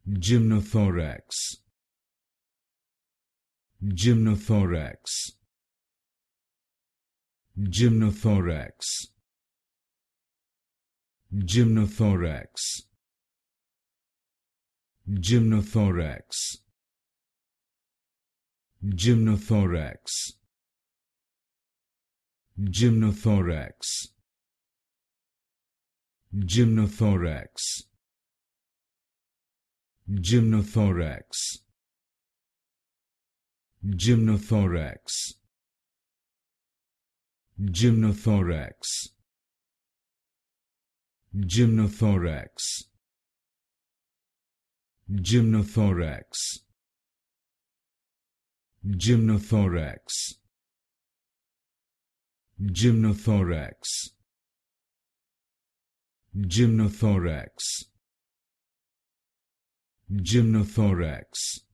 Gymnothorax, Gymnothorax, Gymnothorax, Gymnothorax, Gymnothorax, Gymnothorax, Gymnothorax, Gymnothorax, Gymnothorax, Gymnothorax, Gymnothorax, Gymnothorax, Gymnothorax, Gymnothorax, Gymnothorax, Gymnothorax, Gymnothorax,